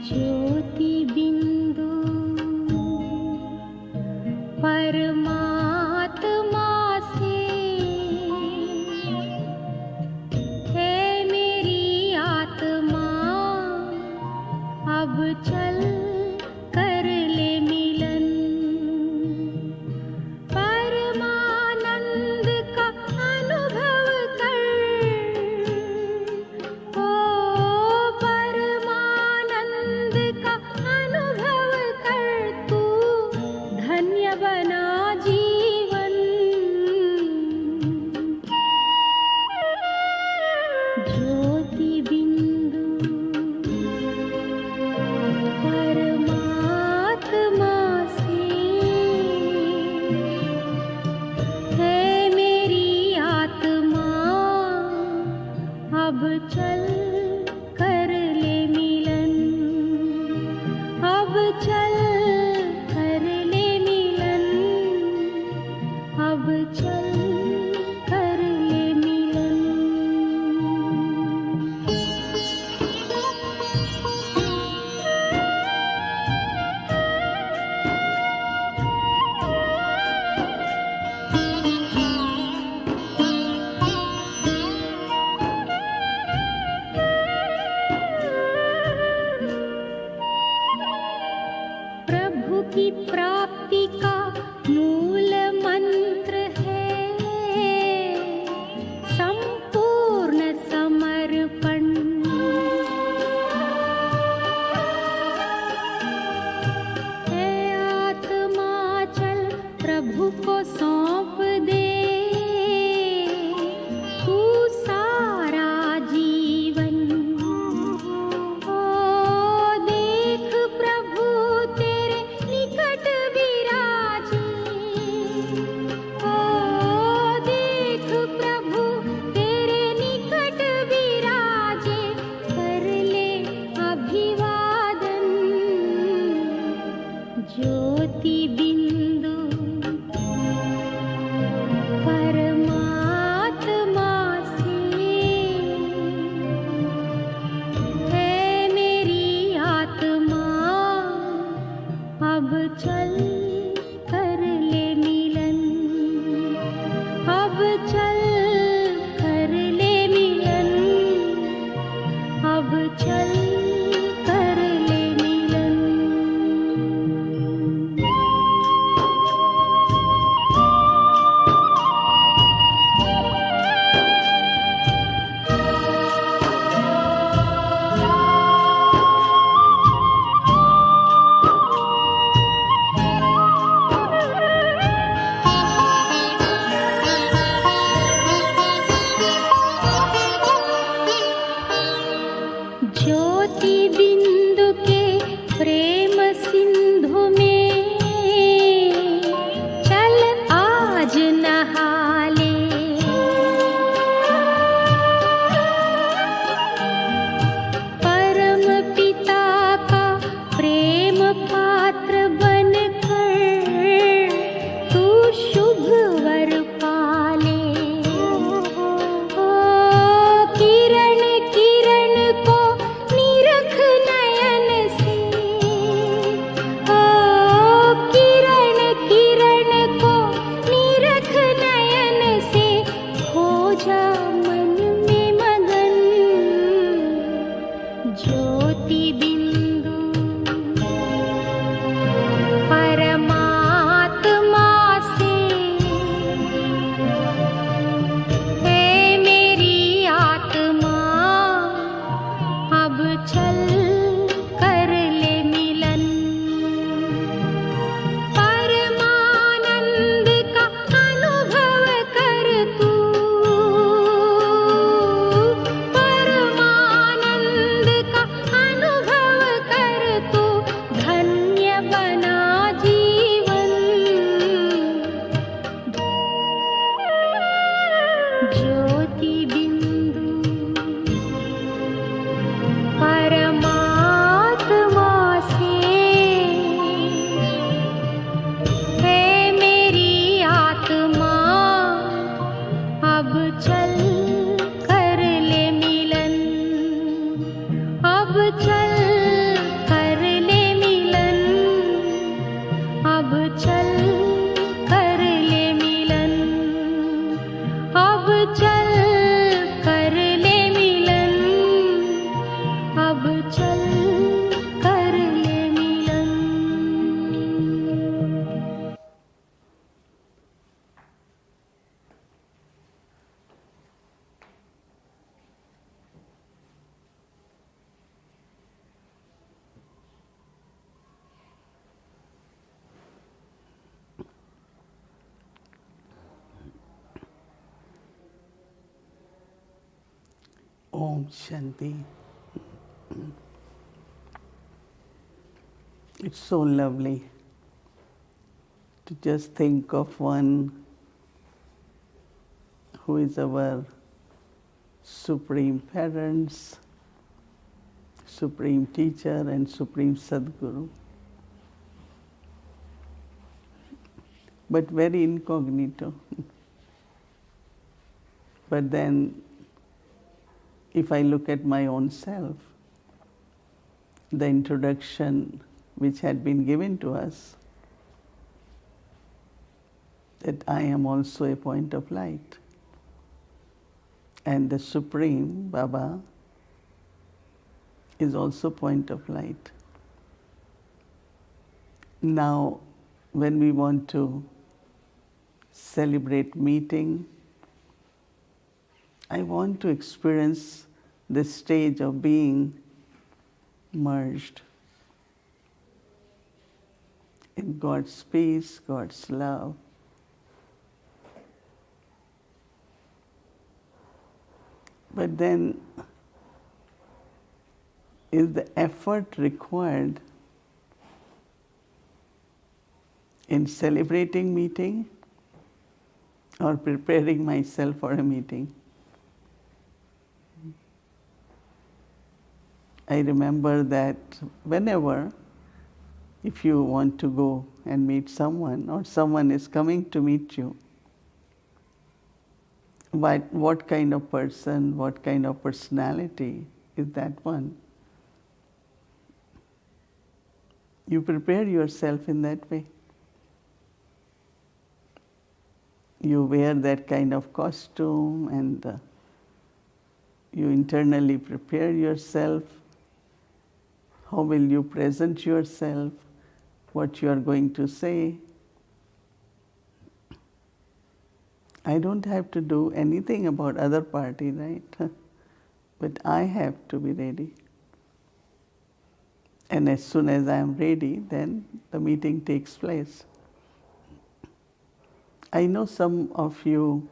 ज्योति बिंदु परमात्मा से है मेरी आत्मा, अब चल कर ले मिलन। परमानंद का अनुभव कर, ओ परमानंद का अनुभव कर, तू धन्य बना जीवन। ज्योति बिंदु परमात्मा से है मेरी आत्मा, अब चल कर ले मिलन। अब चल कर ले मिलन, अब चल कर ले मिलन। प्रभु की प्राप्ति का मूल मंत्र है संपूर्ण समर्पण। है आत्मा चल प्रभु को सौंप दे, तू सारा जीवन। ओ देख प्रभु तेरे निकट Om Shanti. It's so lovely to just think of one who is our Supreme Parents, Supreme Teacher and Supreme Sadguru. But very incognito. But then, if I look at my own self, the introduction which had been given to us, that I am also a point of light. And the Supreme, Baba, is also point of light. Now, when we want to celebrate meeting, I want to experience the stage of being merged in God's peace, God's love. But then, is the effort required in celebrating meeting or preparing myself for a meeting? I remember that whenever, if you want to go and meet someone or someone is coming to meet you, what kind of person, what kind of personality is that one? You prepare yourself in that way. You wear that kind of costume and you internally prepare yourself. How will you present yourself? What you are going to say? I don't have to do anything about other party, right? But I have to be ready. And as soon as I am ready, then the meeting takes place. I know some of you,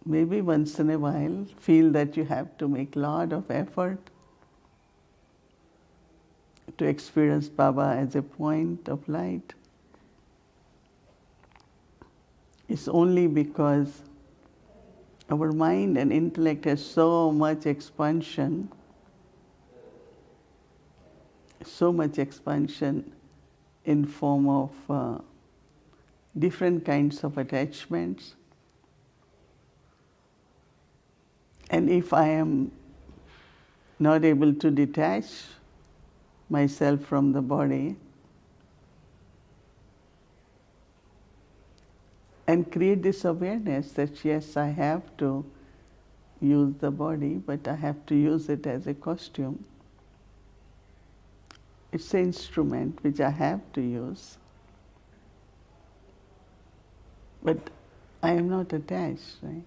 maybe once in a while, feel that you have to make a lot of effort to experience Baba as a point of light. It's only because our mind and intellect has so much expansion in form of different kinds of attachments. And if I am not able to detach myself from the body and create this awareness that yes, I have to use the body, but I have to use it as a costume. It's an instrument which I have to use. But I am not attached, right?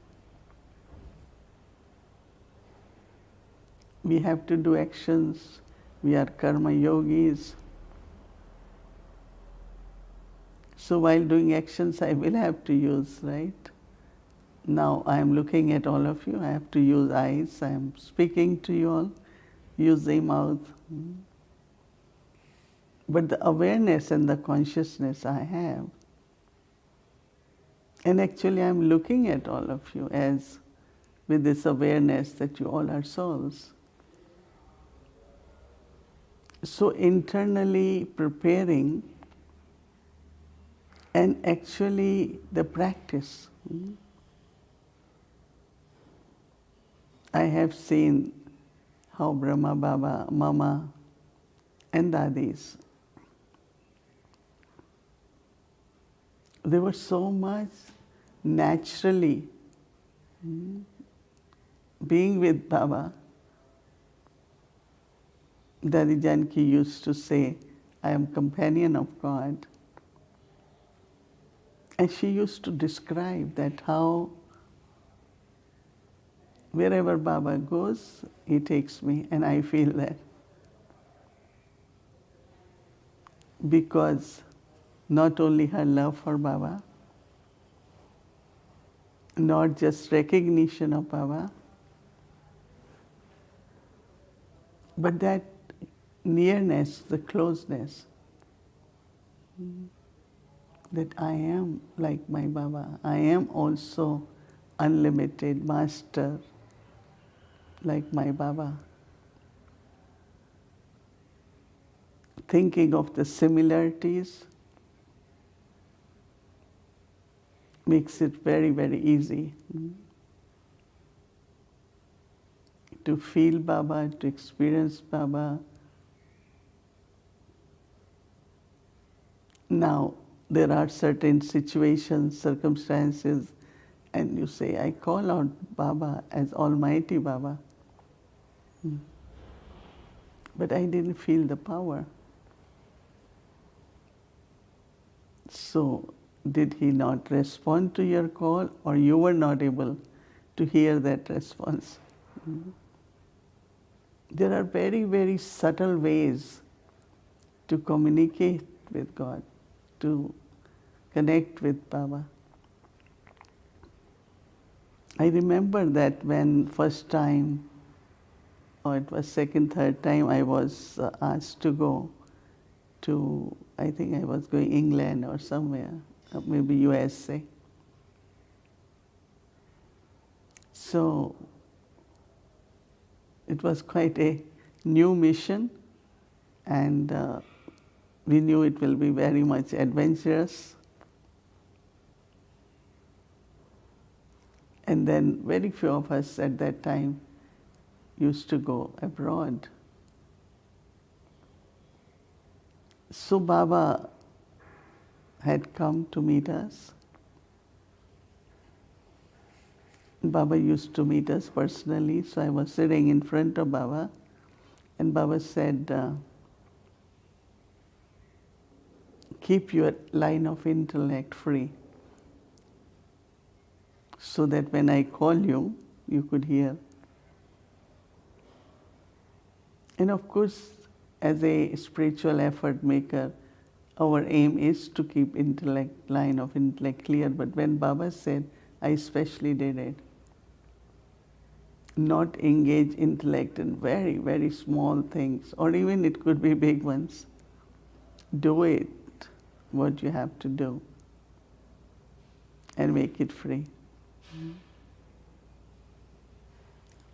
We have to do actions. We are karma yogis. So while doing actions, I will have to use, right? Now I am looking at all of you. I have to use eyes. I am speaking to you all. Use the mouth. But the awareness and the consciousness I have. And actually I am looking at all of you as with this awareness that you all are souls. So internally preparing and actually the practice. I have seen how Brahma, Baba, Mama and Dadis, they were so much naturally being with Baba. Dadi Janki used to say, I am companion of God. And she used to describe that how wherever Baba goes, he takes me, and I feel that. Because not only her love for Baba, not just recognition of Baba, But that nearness, the closeness, that I am like my Baba. I am also unlimited master like my Baba. Thinking of the similarities makes it very, very easy to feel Baba, to experience Baba. Now, there are certain situations, circumstances, and you say, I call out Baba as Almighty Baba. But I didn't feel the power. So, did he not respond to your call, or you were not able to hear that response? There are very, very subtle ways to communicate with God, to connect with Baba. I remember that when first time, or it was second, third time, I was asked to go to, I think I was going England or somewhere, maybe USA. So it was quite a new mission, and we knew it will be very much adventurous. And then very few of us at that time used to go abroad. So Baba had come to meet us. Baba used to meet us personally, so I was sitting in front of Baba, and Baba said, keep your line of intellect free, so that when I call you, you could hear. And of course, as a spiritual effort maker, our aim is to keep line of intellect clear. But when Baba said, I especially did it. Not engage intellect in very, very small things, or even it could be big ones. Do it, what you have to do, and make it free.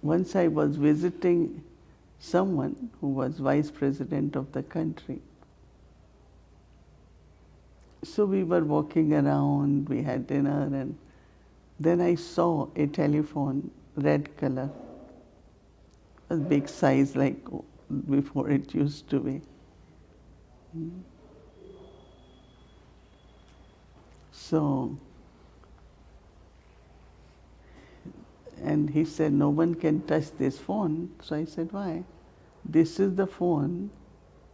Once I was visiting someone who was vice president of the country. So we were walking around, we had dinner, and then I saw a telephone, red color, a big size like before it used to be. So, and he said, no one can touch this phone. So I said, why? This is the phone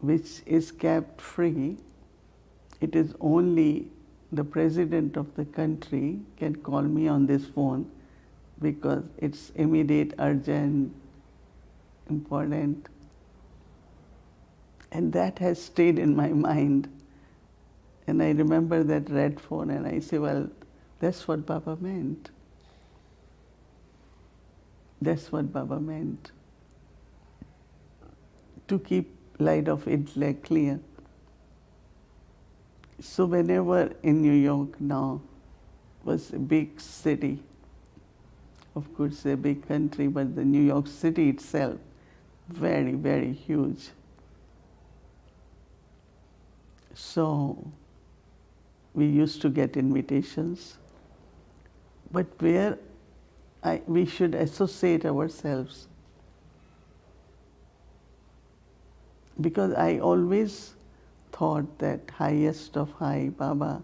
which is kept free. It is only the president of the country can call me on this phone because it's immediate, urgent, important. And that has stayed in my mind. And I remember that red phone, and I say, well, that's what Baba meant. That's what Baba meant. To keep light of intellect clear. So whenever in New York now was a big city, of course a big country, but the New York City itself, very, very huge. So we used to get invitations, but where we should associate ourselves. Because I always thought that highest of high, Baba,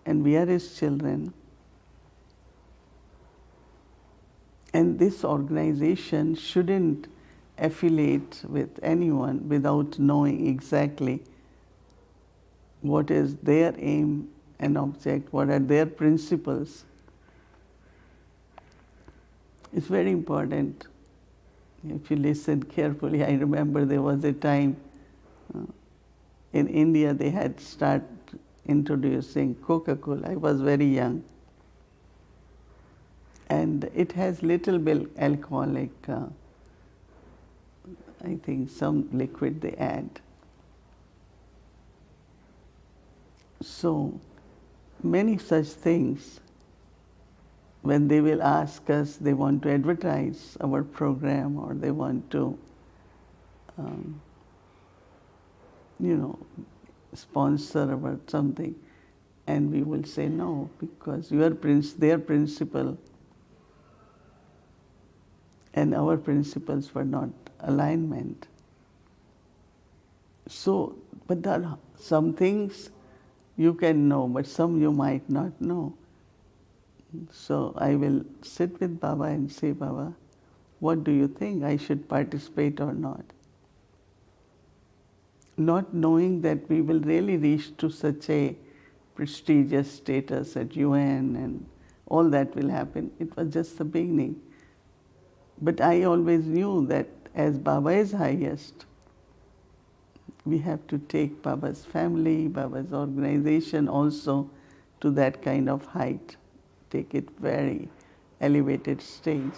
and we are his children. And this organization shouldn't affiliate with anyone without knowing exactly what is their aim and object, what are their principles. It's very important. If you listen carefully, I remember there was a time in India they had started introducing Coca Cola. I was very young. And it has little bit alcoholic I think some liquid they add. So many such things. When they will ask us, they want to advertise our program or they want to, sponsor about something, and we will say no because their principle and our principles were not alignment. So, but there are some things you can know, but some you might not know. So I will sit with Baba and say, Baba, what do you think? I should participate or not? Not knowing that we will really reach to such a prestigious status at UN and all that will happen. It was just the beginning. But I always knew that as Baba is highest, we have to take Baba's family, Baba's organization also to that kind of height, take it very elevated stage.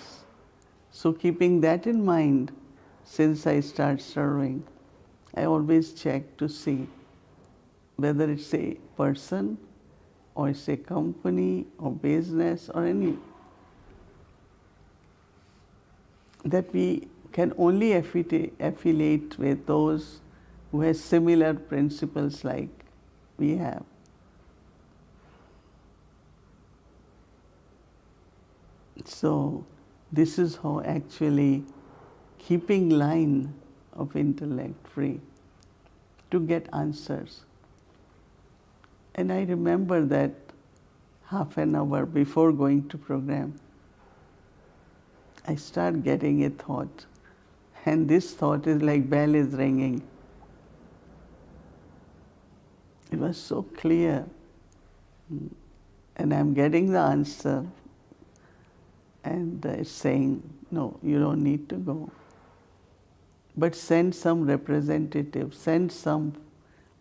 So keeping that in mind, since I start serving, I always check to see whether it's a person or it's a company or business or any, that we can only affiliate with those who have similar principles like we have. So this is how actually keeping line of intellect free to get answers. And I remember that half an hour before going to program, I start getting a thought. And this thought is like bell is ringing. It was so clear. And I'm getting the answer. And it's saying, no, you don't need to go. But send some representative, send some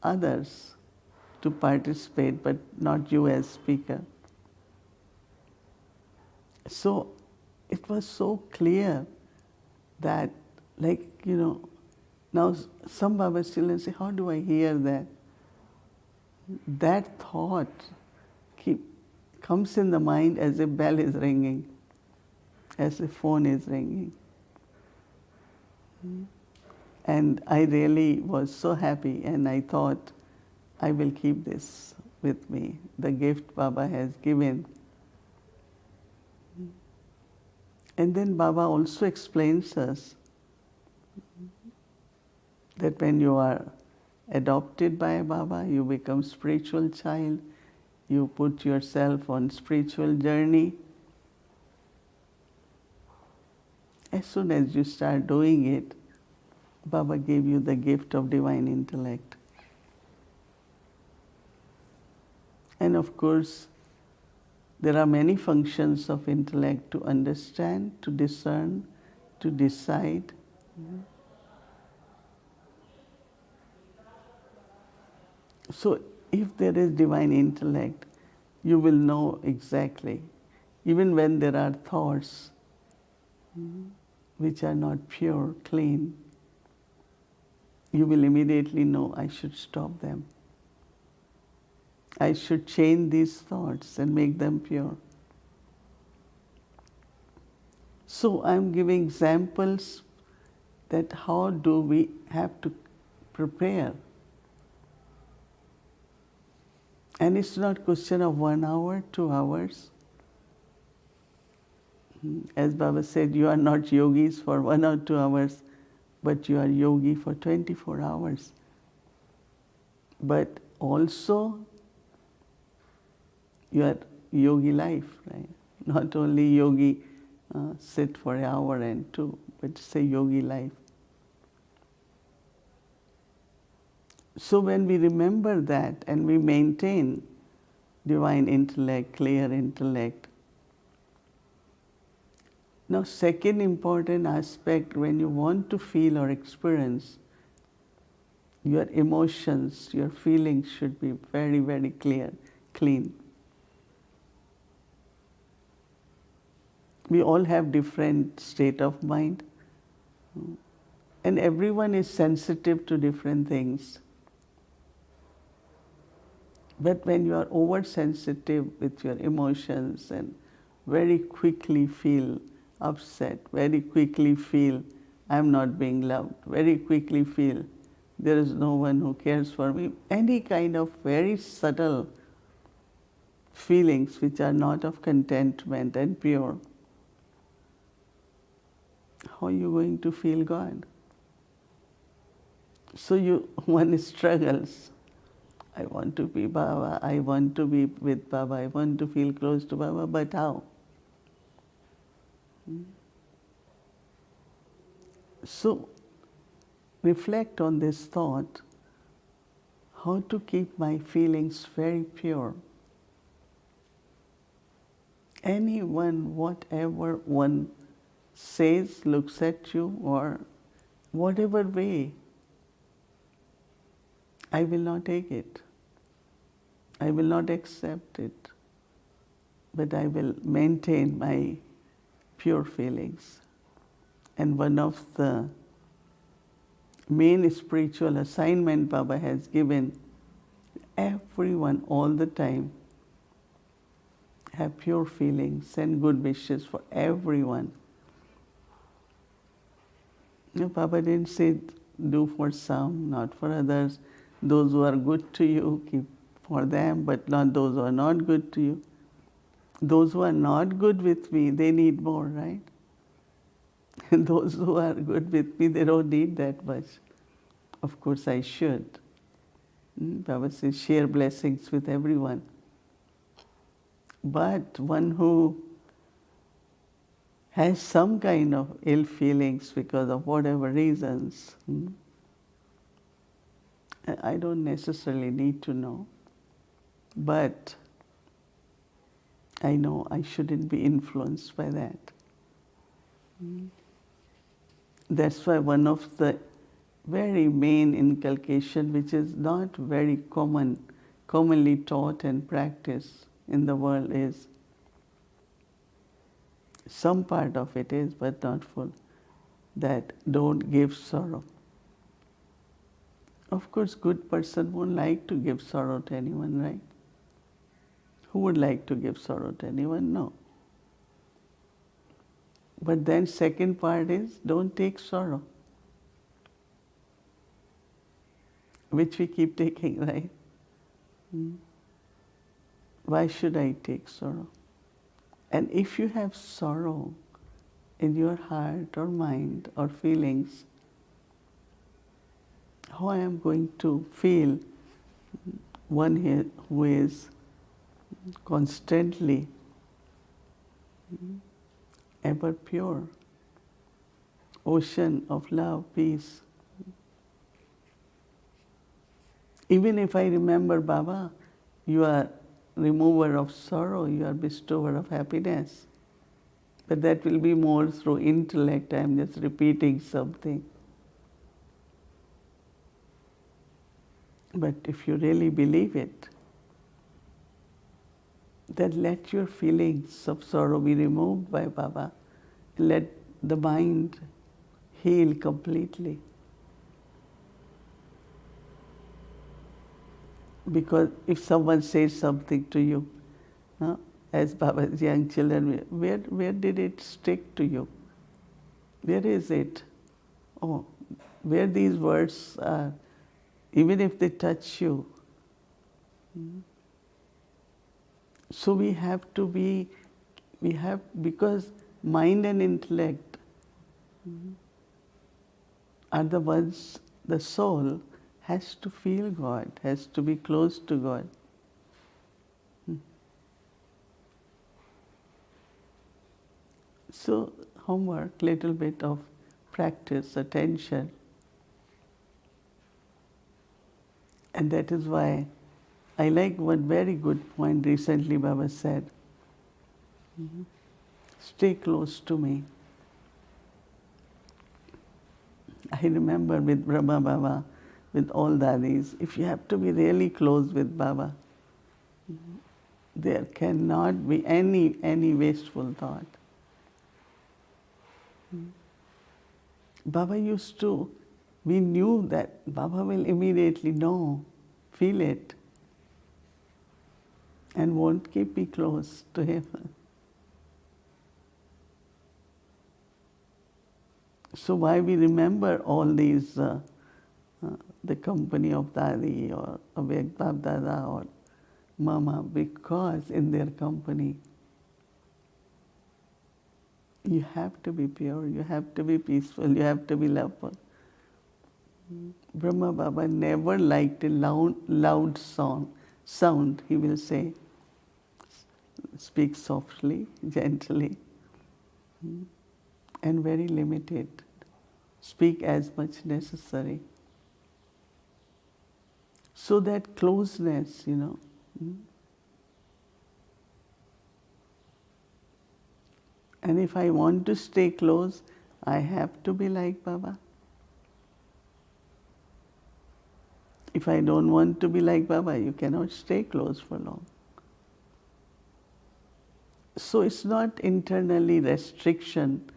others to participate, but not you as speaker. So it was so clear that, now some Baba children say, how do I hear that? That thought comes in the mind as a bell is ringing, as a phone is ringing. And I really was so happy, and I thought, I will keep this with me, the gift Baba has given. And then Baba also explains us that when you are adopted by Baba, you become spiritual child, you put yourself on spiritual journey. As soon as you start doing it, Baba gave you the gift of divine intellect. And of course, there are many functions of intellect: to understand, to discern, to decide. So if there is divine intellect, you will know exactly, even when there are thoughts which are not pure, clean, you will immediately know, I should stop them. I should change these thoughts and make them pure. So I'm giving examples that how do we have to prepare. And it's not question of 1 hour, 2 hours. As Baba said, you are not yogis for 1 or 2 hours, but you are yogi for 24 hours. But also, you are yogi life, right? Not only yogi sit for an hour and 2, but say yogi life. So when we remember that and we maintain divine intellect, clear intellect. Now, second important aspect, when you want to feel or experience, your emotions, your feelings should be very, very clear, clean. We all have different state of mind. And everyone is sensitive to different things. But when you are oversensitive with your emotions and very quickly feel upset, very quickly feel I'm not being loved, very quickly feel there is no one who cares for me, any kind of very subtle feelings which are not of contentment and pure, how are you going to feel God? So one struggles. I want to be Baba, I want to be with Baba, I want to feel close to Baba, but how? So reflect on this thought, how to keep my feelings very pure. Anyone, whatever one says, looks at you, or whatever way, I will not take it. I will not accept it. But I will maintain my pure feelings. And one of the main spiritual assignment Baba has given everyone all the time, have pure feelings and good wishes for everyone. No, Baba didn't say do for some, not for others. Those who are good to you, keep for them, but not those who are not good to you. Those who are not good with me, they need more, right? And those who are good with me, they don't need that much. Of course, I should. Baba says, share blessings with everyone. But one who has some kind of ill feelings because of whatever reasons, I don't necessarily need to know. But I know I shouldn't be influenced by that. That's why one of the very main inculcation, which is not very commonly taught and practiced in the world, is some part of it is, but not full, that don't give sorrow. Of course, good person won't like to give sorrow to anyone, right? Who would like to give sorrow to anyone? No. But then second part is, don't take sorrow, which we keep taking, right? Why should I take sorrow? And if you have sorrow in your heart or mind or feelings, how I am going to feel one here who is constantly ever pure, ocean of love, peace. Even if I remember, Baba, you are remover of sorrow, you are bestower of happiness. But that will be more through intellect. I am just repeating something. But if you really believe it, then let your feelings of sorrow be removed by Baba. Let the mind heal completely. Because if someone says something to you, as Baba's young children, where did it stick to you? Where is it? Oh, where these words are, even if they touch you. So we have to be, because mind and intellect are the ones, the soul has to feel God, has to be close to God. So homework, little bit of practice, attention. And that is why I like one very good point recently Baba said. Stay close to me. I remember with Brahma Baba, with all dadis, if you have to be really close with Baba, there cannot be any wasteful thought. Baba used to, we knew that Baba will immediately know, feel it, and won't keep me close to him. So why we remember all these, the company of Dadi or Avek Bab Dada or Mama, because in their company you have to be pure, you have to be peaceful, you have to be loveful. Brahma Baba never liked a loud sound. He will say, speak softly, gently, and very limited. Speak as much necessary. So that closeness, And if I want to stay close, I have to be like Baba. If I don't want to be like Baba, you cannot stay close for long. So it's not internally restriction,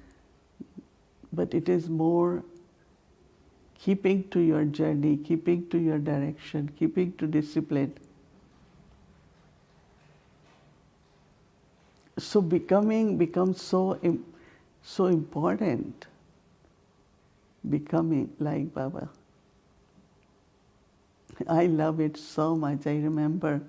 but it is more keeping to your journey, keeping to your direction, keeping to discipline. So becoming becomes so important. Becoming like Baba. I love it so much. I remember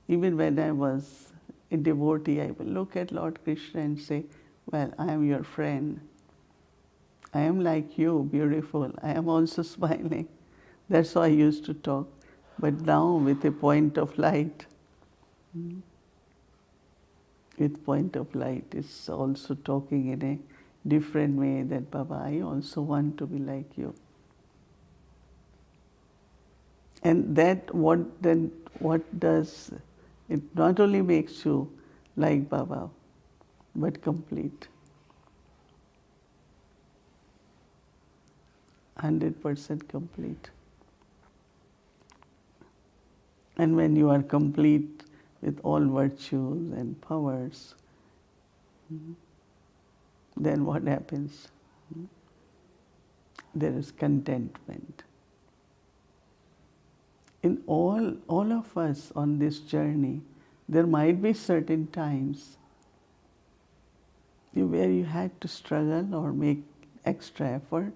even when I was a devotee, I would look at Lord Krishna and say, well, I am your friend. I am like you, beautiful. I am also smiling. That's how I used to talk. But now with a point of light, with point of light, it's also talking in a different way that, Baba, I also want to be like you. And that what does, it not only makes you like Baba, but complete. 100% complete. And when you are complete with all virtues and powers, then what happens? There is contentment. In all of us on this journey, there might be certain times where you had to struggle or make extra effort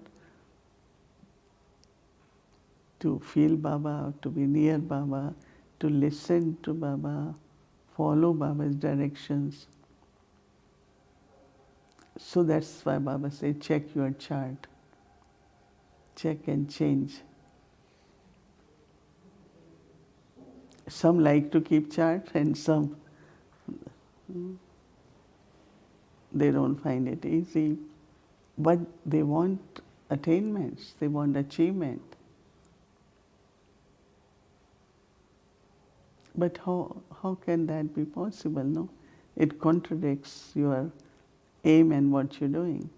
to feel Baba, to be near Baba, to listen to Baba, follow Baba's directions. So that's why Baba said, check your chart. Check and change. Some like to keep chart and some, they don't find it easy. But they want attainments, they want achievement. But how can that be possible, no? It contradicts your aim and what you're doing.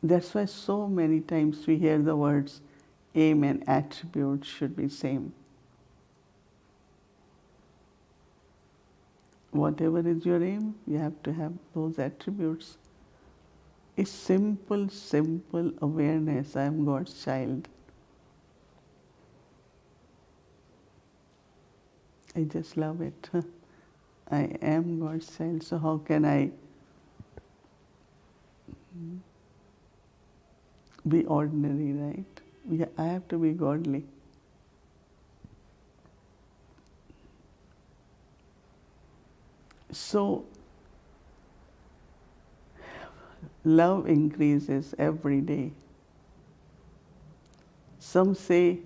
That's why so many times we hear the words aim and attributes should be same. Whatever is your aim, you have to have those attributes. A simple awareness, I am God's child. I just love it. I am God's child, so how can I be ordinary, right? I have to be godly. So, love increases every day. Some say,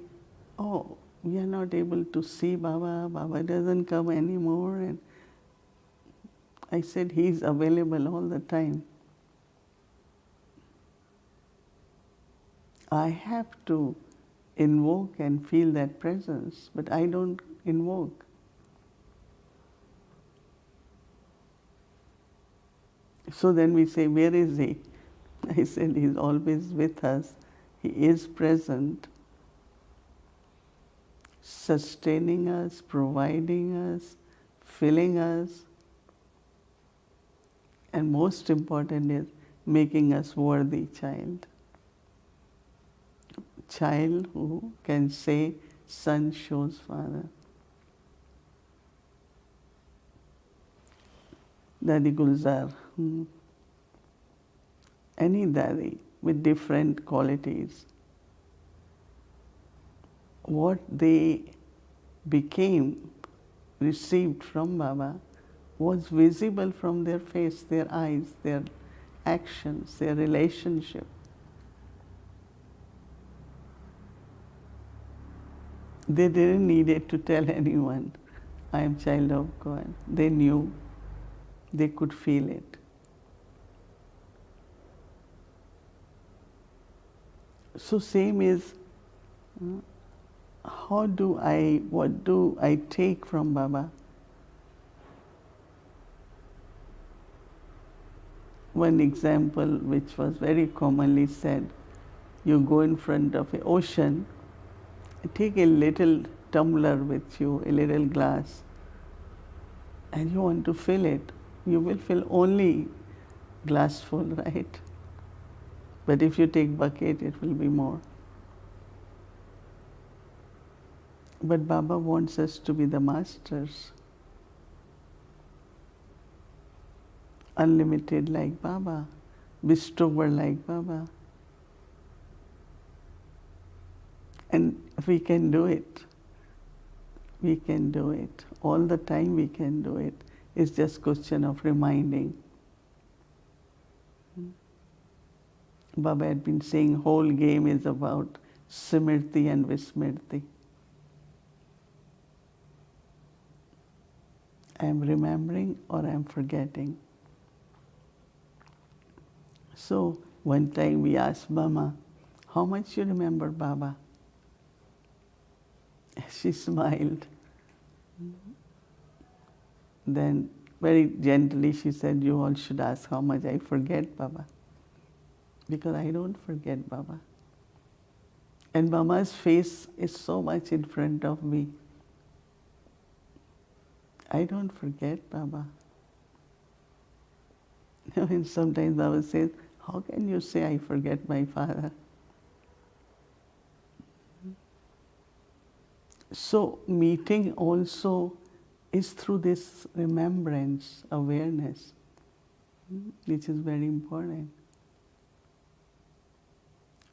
oh, we are not able to see Baba, Baba doesn't come anymore. And I said, he's available all the time. I have to invoke and feel that presence, but I don't invoke. So then we say, where is he? I said, he's always with us. He is present, sustaining us, providing us, filling us. And most important is making us worthy child. Child who can say, son shows father. Dadi Gulzar, any Dadi with different qualities, what they became, received from Baba, was visible from their face, their eyes, their actions, their relationship. They didn't need it to tell anyone, I am child of God. They knew, they could feel it. So same is, what do I take from Baba? One example which was very commonly said, you go in front of an ocean, take a little tumbler with you, a little glass, and you want to fill it. You will fill only glass full, right? But if you take bucket, it will be more. But Baba wants us to be the masters. Unlimited like Baba, bestower like Baba. And we can do it. We can do it. All the time we can do it. It's just question of reminding. Baba had been saying whole game is about Smriti and Vismriti. I am remembering or I am forgetting. So one time we asked Mama, how much you remember Baba? She smiled. Then very gently she said, you all should ask how much I forget Baba. Because I don't forget Baba. And Mama's face is so much in front of me. I don't forget Baba. And sometimes Baba says, how can you say I forget my father? So meeting also is through this remembrance, awareness, which is very important.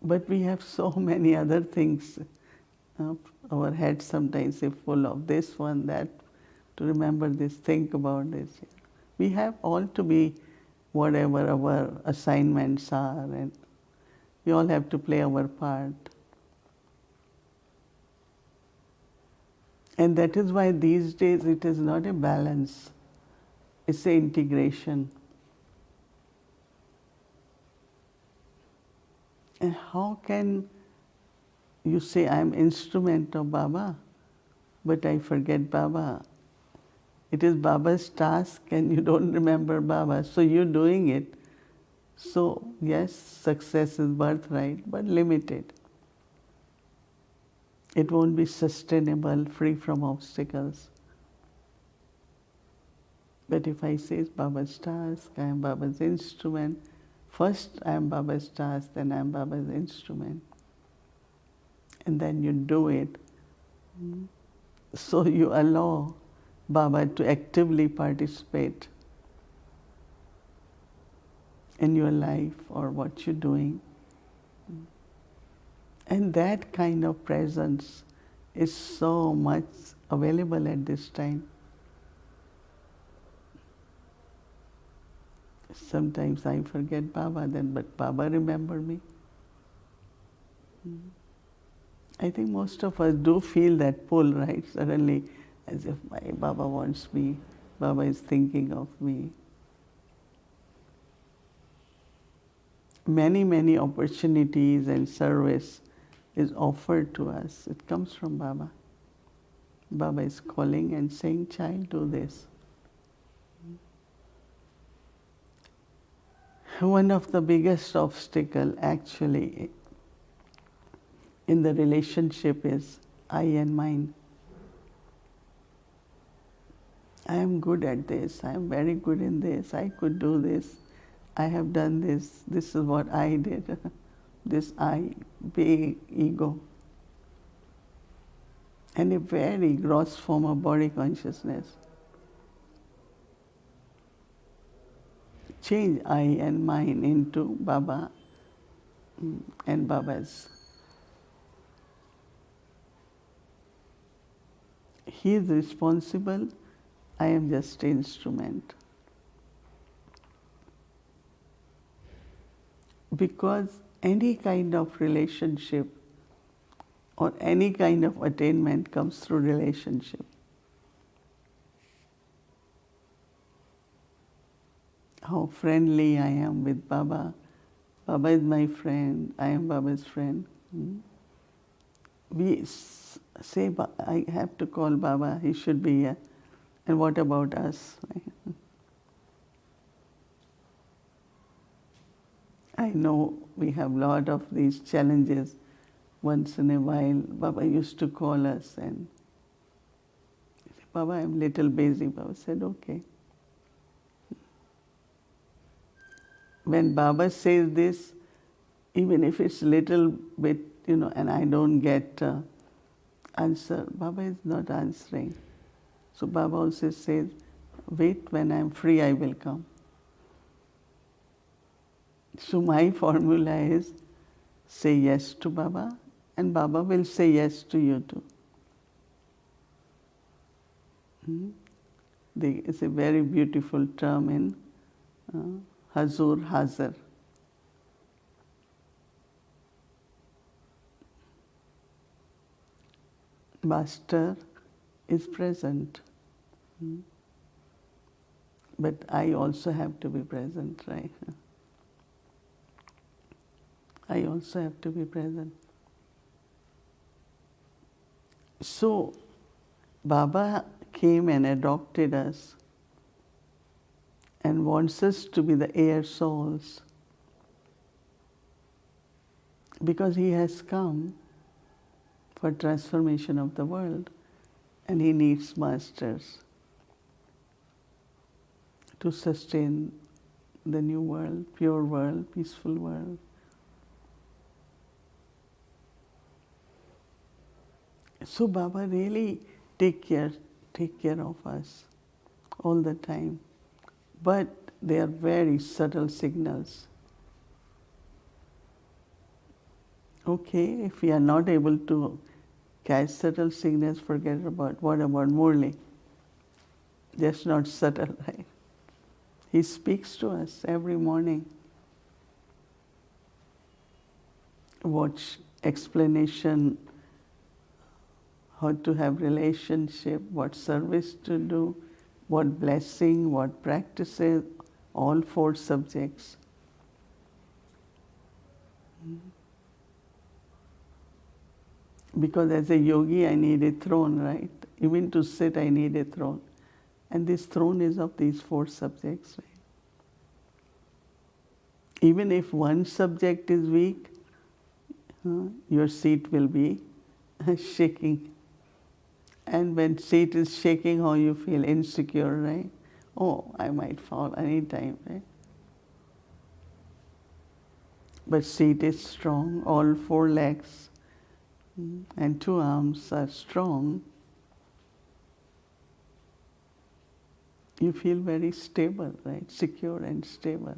But we have so many other things. Our heads sometimes is full of this one, that, to remember this, think about this. We have all to be whatever our assignments are, and we all have to play our part. And that is why these days it is not a balance, it's an integration. And how can you say, I am instrument of Baba, but I forget Baba? It is Baba's task and you don't remember Baba, so you're doing it. So yes, success is birthright, but limited. It won't be sustainable, free from obstacles. But if I say it's Baba's task, I am Baba's instrument, first I am Baba's task, then I am Baba's instrument. And then you do it. So you allow Baba to actively participate in your life or what you're doing. And that kind of presence is so much available at this time. Sometimes I forget Baba, but Baba remember me. I think most of us do feel that pull, right? Suddenly, as if my Baba wants me, Baba is thinking of me. Many, many opportunities and service is offered to us. It comes from Baba. Baba is calling and saying, child, do this. One of the biggest obstacles actually in the relationship is I and mine. I am good at this, I am very good in this, I could do this, I have done this, this is what I did, this I, big ego. And a very gross form of body consciousness. Change I and mine into Baba and Baba's. He is responsible, I am just instrument. Because any kind of relationship or any kind of attainment comes through relationship. How friendly I am with Baba. Baba is my friend, I am Baba's friend. We say, I have to call Baba, he should be here. And what about us? I know we have a lot of these challenges. Once in a while, Baba used to call us and say, Baba, I'm a little busy. Baba said, okay. When Baba says this, even if it's little bit, and I don't get answer, Baba is not answering. So Baba also says, wait, when I'm free, I will come. So my formula is, say yes to Baba, and Baba will say yes to you too. It's a very beautiful term in Hazur Hazar. Master is present. But I also have to be present, right? I also have to be present. So, Baba came and adopted us and wants us to be the heir souls because he has come for transformation of the world and he needs masters to sustain the new world, pure world, peaceful world. So Baba really take care of us all the time. But they are very subtle signals. Okay, if we are not able to catch subtle signals, forget about what about Murli? That's not subtle, right? He speaks to us every morning. Watch explanation, how to have relationship, what service to do, what blessing, what practices, all 4 subjects. Because as a yogi, I need a throne, right? Even to sit, I need a throne. And this throne is of these 4 subjects, right? Even if one subject is weak, your seat will be shaking. And when seat is shaking, how you feel insecure, right? Oh, I might fall any time, right? But seat is strong, all 4 legs and 2 arms are strong. You feel very stable, right? Secure and stable.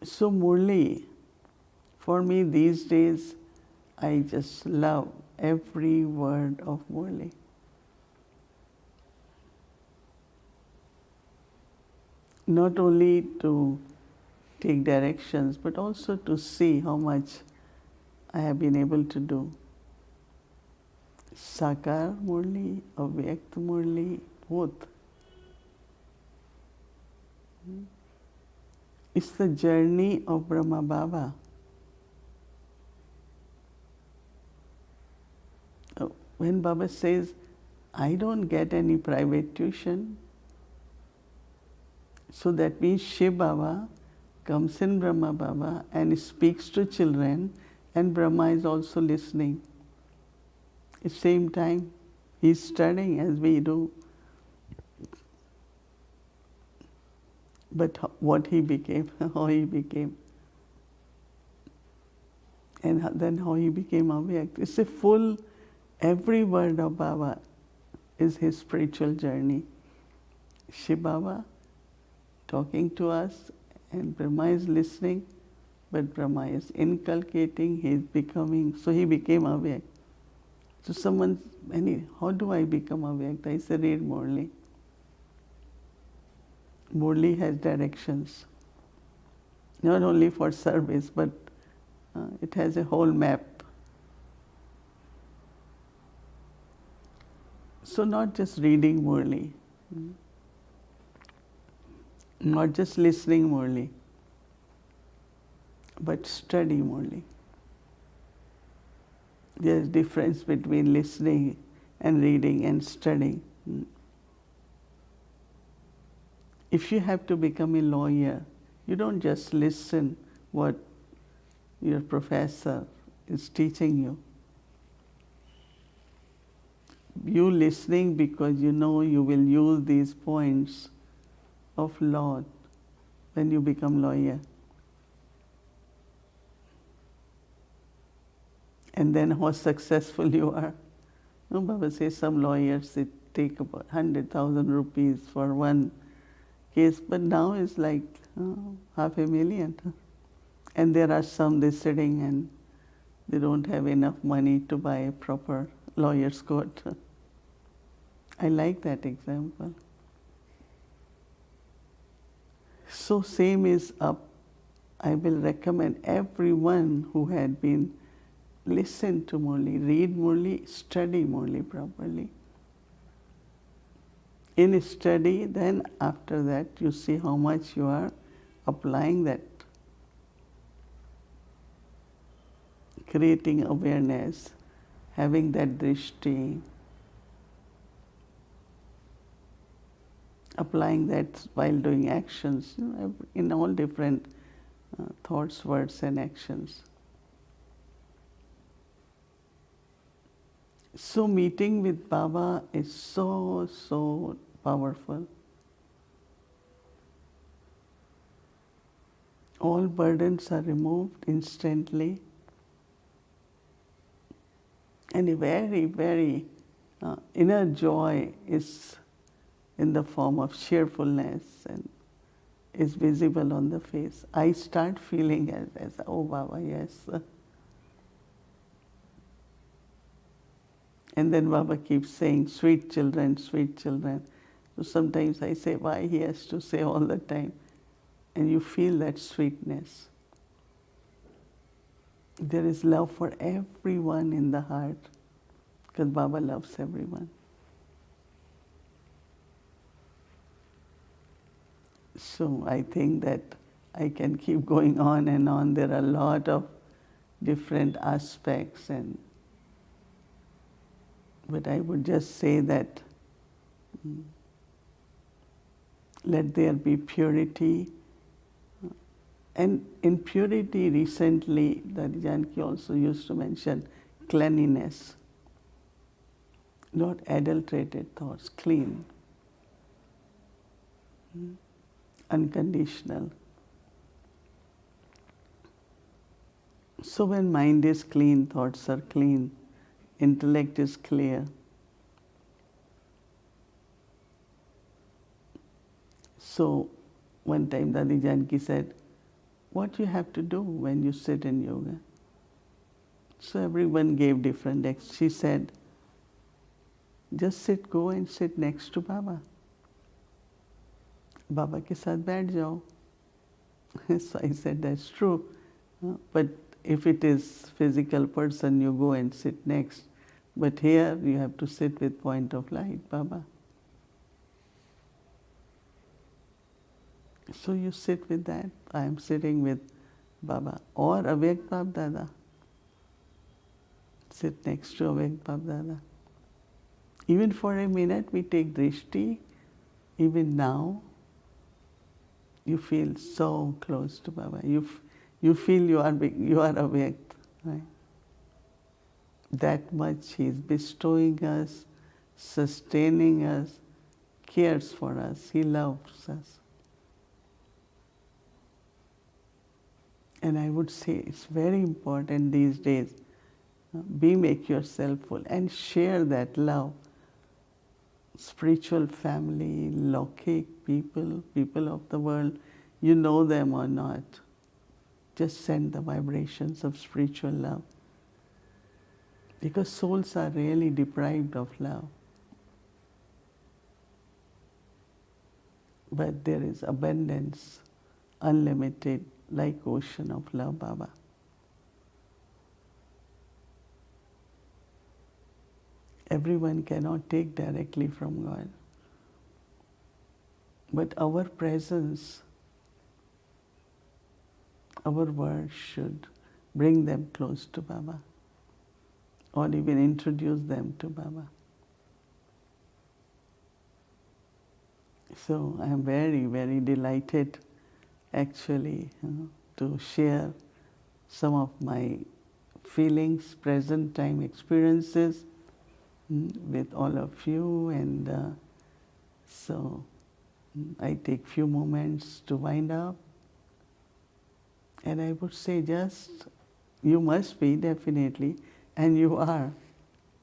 So Murli, for me these days, I just love every word of Murli. Not only to take directions, but also to see how much I have been able to do. Sakar Murli, Avyakt Murli, both. It's the journey of Brahma Baba. When Baba says, I don't get any private tuition, so that means Shiv Baba comes in Brahma Baba and speaks to children, and Brahma is also listening. At the same time, he's studying as we do. But what he became, how he became, and then how he became awake. It's a full, every word of Baba is his spiritual journey. Shiv Baba talking to us, and Brahma is listening, but Brahma is inculcating, he is becoming, so he became awake. So someone, how do I become awake? I say, read Murli. Murli has directions, not only for service, but it has a whole map. So not just reading Murli, not just listening Murli, but study Murli. There's difference between listening and reading and studying. If you have to become a lawyer, you don't just listen what your professor is teaching you. You listening because you know you will use these points of law when you become lawyer. And then how successful you are. No, Baba says some lawyers, they take about 100,000 rupees for one case, but now it's like $500,000. And there are some, they're sitting and they don't have enough money to buy a proper lawyer's coat. I like that example. So same is up. I will recommend everyone who had been listen to Murli, read Murli, study Murli properly. In study, then after that you see how much you are applying that, creating awareness, having that drishti, applying that while doing actions, in all different thoughts, words and actions. So meeting with Baba is so, so powerful. All burdens are removed instantly. And a very, very inner joy is in the form of cheerfulness and is visible on the face. I start feeling as oh Baba, yes. And then Baba keeps saying, sweet children, sweet children. So sometimes I say, why he has to say all the time? And you feel that sweetness. There is love for everyone in the heart, because Baba loves everyone. So I think that I can keep going on and on. There are a lot of different aspects, but I would just say that let there be purity. And in purity, recently, Dadi Janki also used to mention cleanliness, not adulterated thoughts, clean, unconditional. So when mind is clean, thoughts are clean, intellect is clear. So one time Dadi Janki said, what you have to do when you sit in yoga? So everyone gave different She said, just go and sit next to Baba. Baba ke saath baith jao. So I said, that's true. But if it is physical person, you go and sit next. But here you have to sit with point of light, Baba. So you sit with that. I am sitting with Baba. Or Avek Bab Dada. Sit next to Avek Bab Dada. Even for a minute we take drishti. Even now, you feel so close to Baba. You feel you are awake, right? That much He is bestowing us, sustaining us, cares for us. He loves us. And I would say it's very important these days, make yourself full and share that love. Spiritual family, Lokik people, people of the world, you know them or not, just send the vibrations of spiritual love. Because souls are really deprived of love. But there is abundance, unlimited, like ocean of love, Baba. Everyone cannot take directly from God. But our presence, our words should bring them close to Baba, or even introduce them to Baba. So I am very, very delighted actually to share some of my feelings, present time experiences with all of you, and so I take few moments to wind up, and I would say just you must be definitely, and you are,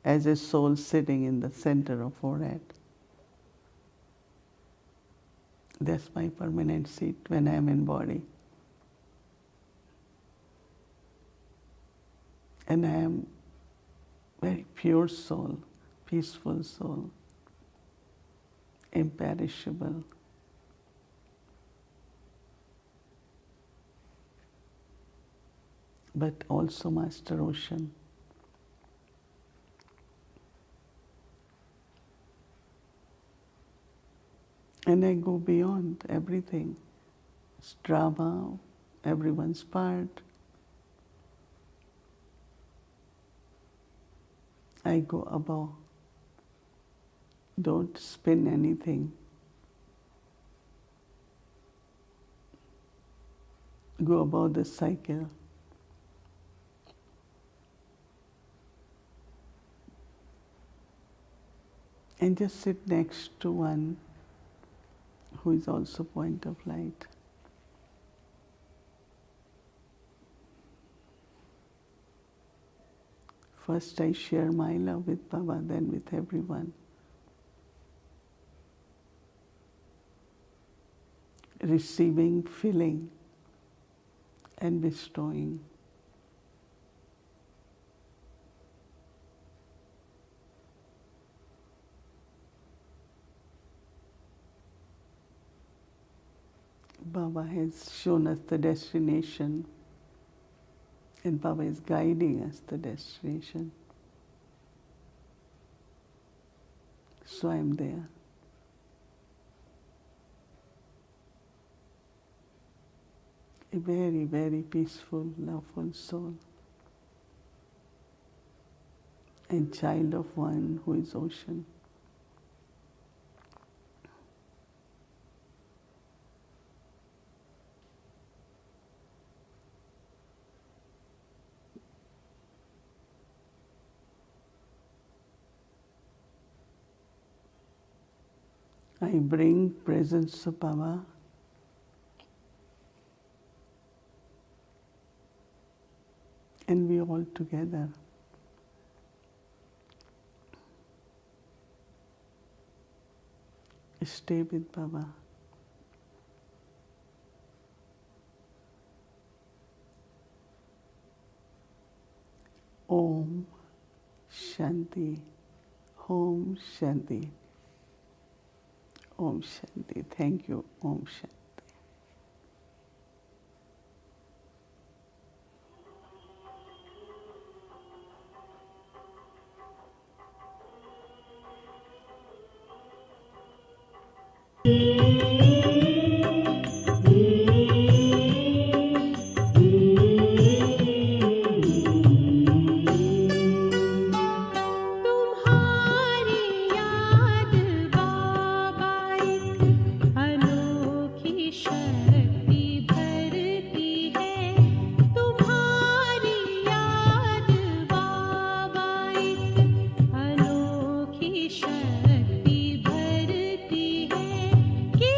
as a soul sitting in the center of forehead. That's my permanent seat when I am in body. And I am very pure soul, peaceful soul, imperishable. But also Master Ocean. And I go beyond everything. It's drama, everyone's part. I go above. Don't spin anything. Go above the cycle. And just sit next to one who is also point of light. First I share my love with Baba, then with everyone. Receiving, filling, and bestowing. Baba has shown us the destination, and Baba is guiding us the destination. So I am there. A very, very peaceful, loveful soul, and child of one who is ocean. I bring presence of Baba and we all together stay with Baba. Om Shanti, Om Shanti. Om Shanti. Thank you. Om Shanti. तुम्हारी याद बाबा एक अनोखी शक्ति भरती है। तुम्हारी याद बाबा एक अनोखी शक्ति भरती है कि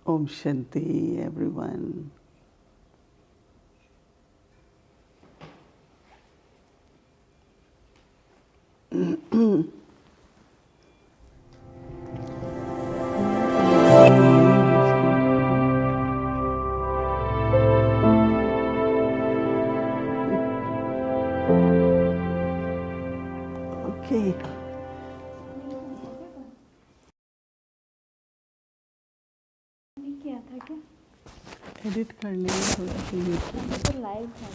Om Shanti, everyone. Okay. किया था क्या? एडिट कर लेंगे थोड़ा सा YouTube। तो लाइव था।